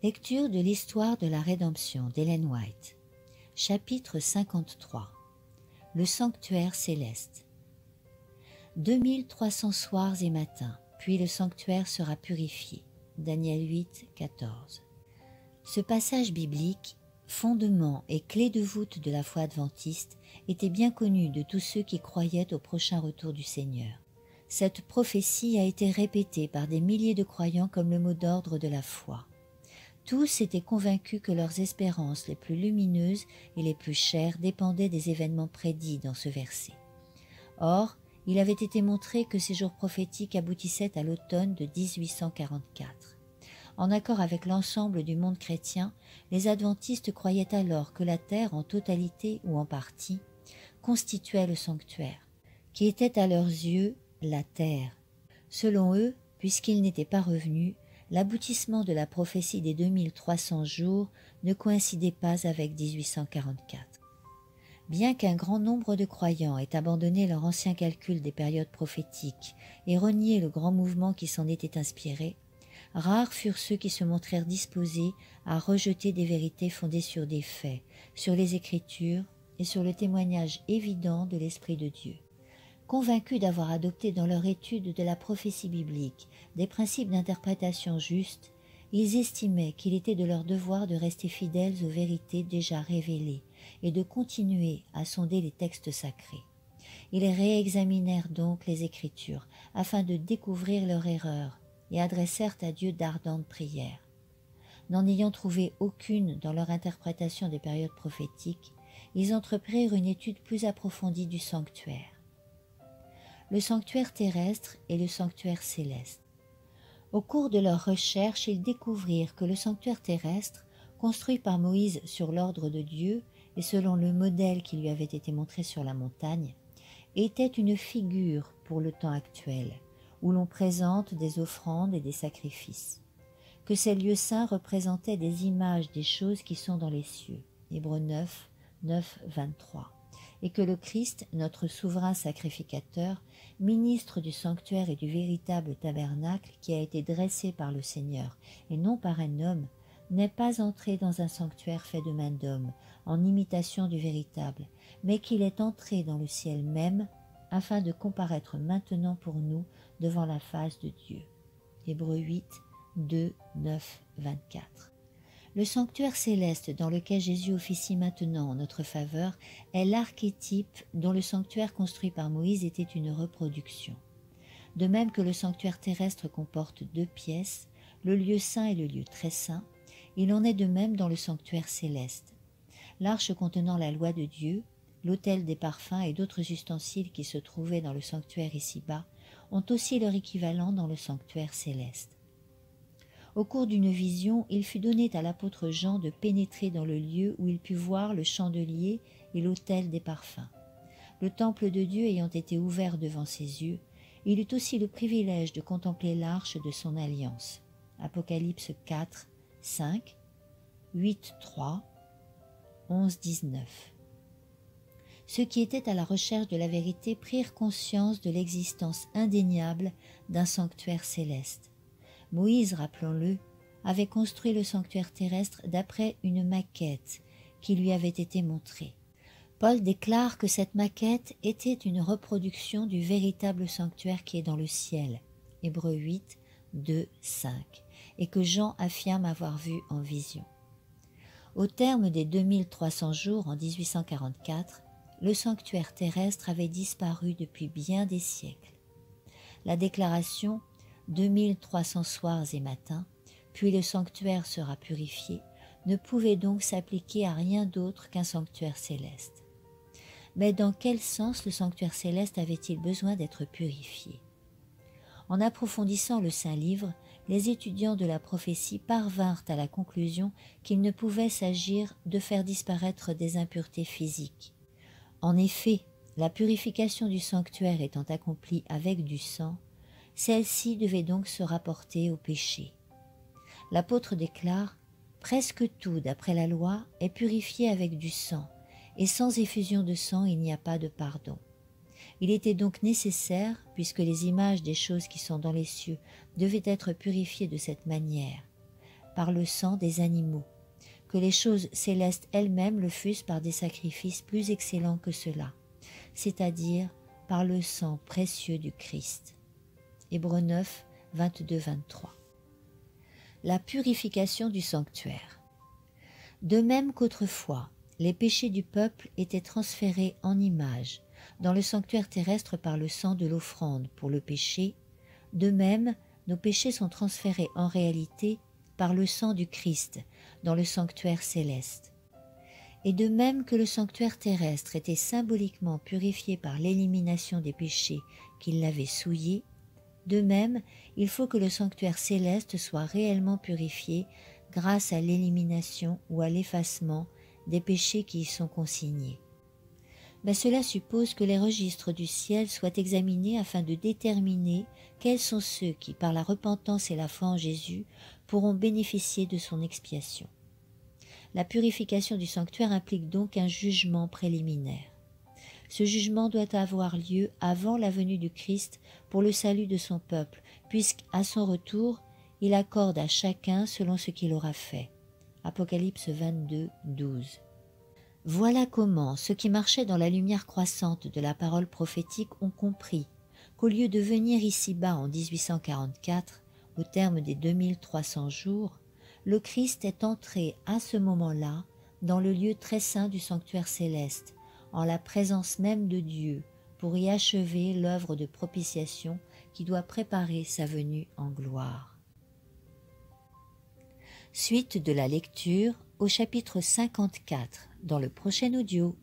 Lecture de l'histoire de la rédemption d'Ellen White. Chapitre 53. Le sanctuaire céleste. 2300 soirs et matins, puis le sanctuaire sera purifié. Daniel 8, 14. Ce passage biblique, fondement et clé de voûte de la foi adventiste, était bien connu de tous ceux qui croyaient au prochain retour du Seigneur. Cette prophétie a été répétée par des milliers de croyants comme le mot d'ordre de la foi. Tous étaient convaincus que leurs espérances les plus lumineuses et les plus chères dépendaient des événements prédits dans ce verset. Or, il avait été montré que ces jours prophétiques aboutissaient à l'automne de 1844. En accord avec l'ensemble du monde chrétien, les adventistes croyaient alors que la terre, en totalité ou en partie, constituait le sanctuaire, qui était à leurs yeux la terre. Selon eux, puisqu'ils n'étaient pas revenus, l'aboutissement de la prophétie des 2300 jours ne coïncidait pas avec 1844. Bien qu'un grand nombre de croyants aient abandonné leur ancien calcul des périodes prophétiques et renié le grand mouvement qui s'en était inspiré, rares furent ceux qui se montrèrent disposés à rejeter des vérités fondées sur des faits, sur les Écritures et sur le témoignage évident de l'Esprit de Dieu. Convaincus d'avoir adopté dans leur étude de la prophétie biblique des principes d'interprétation justes, ils estimaient qu'il était de leur devoir de rester fidèles aux vérités déjà révélées et de continuer à sonder les textes sacrés. Ils réexaminèrent donc les Écritures afin de découvrir leur erreur et adressèrent à Dieu d'ardentes prières. N'en ayant trouvé aucune dans leur interprétation des périodes prophétiques, ils entreprirent une étude plus approfondie du sanctuaire. Le sanctuaire terrestre et le sanctuaire céleste. Au cours de leurs recherches, ils découvrirent que le sanctuaire terrestre, construit par Moïse sur l'ordre de Dieu et selon le modèle qui lui avait été montré sur la montagne, était une figure pour le temps actuel, où l'on présente des offrandes et des sacrifices, que ces lieux saints représentaient des images des choses qui sont dans les cieux, Hébreux 9, 9, 23, et que le Christ, notre souverain sacrificateur, ministre du sanctuaire et du véritable tabernacle qui a été dressé par le Seigneur et non par un homme, n'est pas entré dans un sanctuaire fait de main d'homme, en imitation du véritable, mais qu'il est entré dans le ciel même, afin de comparaître maintenant pour nous devant la face de Dieu. Hébreux 8, 2, 9, 24. Le sanctuaire céleste dans lequel Jésus officie maintenant en notre faveur est l'archétype dont le sanctuaire construit par Moïse était une reproduction. De même que le sanctuaire terrestre comporte 2 pièces, le lieu saint et le lieu très saint, il en est de même dans le sanctuaire céleste. L'arche contenant la loi de Dieu, l'autel des parfums et d'autres ustensiles qui se trouvaient dans le sanctuaire ici-bas ont aussi leur équivalent dans le sanctuaire céleste. Au cours d'une vision, il fut donné à l'apôtre Jean de pénétrer dans le lieu où il put voir le chandelier et l'autel des parfums. Le temple de Dieu ayant été ouvert devant ses yeux, il eut aussi le privilège de contempler l'arche de son alliance. Apocalypse 4, 5, 8, 3, 11, 19. Ceux qui étaient à la recherche de la vérité prirent conscience de l'existence indéniable d'un sanctuaire céleste. Moïse, rappelons-le, avait construit le sanctuaire terrestre d'après une maquette qui lui avait été montrée. Paul déclare que cette maquette était une reproduction du véritable sanctuaire qui est dans le ciel, Hébreux 8, 2, 5, et que Jean affirme avoir vu en vision. Au terme des 2300 jours en 1844, le sanctuaire terrestre avait disparu depuis bien des siècles. La déclaration 2300 soirs et matins, puis le sanctuaire sera purifié, ne pouvait donc s'appliquer à rien d'autre qu'un sanctuaire céleste. Mais dans quel sens le sanctuaire céleste avait-il besoin d'être purifié? En approfondissant le Saint-Livre, les étudiants de la prophétie parvinrent à la conclusion qu'il ne pouvait s'agir de faire disparaître des impuretés physiques. En effet, la purification du sanctuaire étant accomplie avec du sang, celle-ci devait donc se rapporter au péché. L'apôtre déclare « Presque tout, d'après la loi, est purifié avec du sang, et sans effusion de sang, il n'y a pas de pardon. » Il était donc nécessaire, puisque les images des choses qui sont dans les cieux devaient être purifiées de cette manière, par le sang des animaux, que les choses célestes elles-mêmes le fussent par des sacrifices plus excellents que cela, c'est-à-dire par le sang précieux du Christ. Hébreux 9, 22-23. La purification du sanctuaire. De même qu'autrefois, les péchés du peuple étaient transférés en images dans le sanctuaire terrestre par le sang de l'offrande pour le péché, de même, nos péchés sont transférés en réalité par le sang du Christ dans le sanctuaire céleste. Et de même que le sanctuaire terrestre était symboliquement purifié par l'élimination des péchés qui l'avaient souillé, de même, il faut que le sanctuaire céleste soit réellement purifié grâce à l'élimination ou à l'effacement des péchés qui y sont consignés. Mais cela suppose que les registres du ciel soient examinés afin de déterminer quels sont ceux qui, par la repentance et la foi en Jésus, pourront bénéficier de son expiation. La purification du sanctuaire implique donc un jugement préliminaire. Ce jugement doit avoir lieu avant la venue du Christ pour le salut de son peuple, puisqu'à son retour, il accorde à chacun selon ce qu'il aura fait. Apocalypse 22, 12. Voilà comment ceux qui marchaient dans la lumière croissante de la parole prophétique ont compris qu'au lieu de venir ici-bas en 1844, au terme des 2300 jours, le Christ est entré à ce moment-là dans le lieu très saint du sanctuaire céleste, en la présence même de Dieu, pour y achever l'œuvre de propitiation qui doit préparer sa venue en gloire. Suite de la lecture au chapitre 54 dans le prochain audio.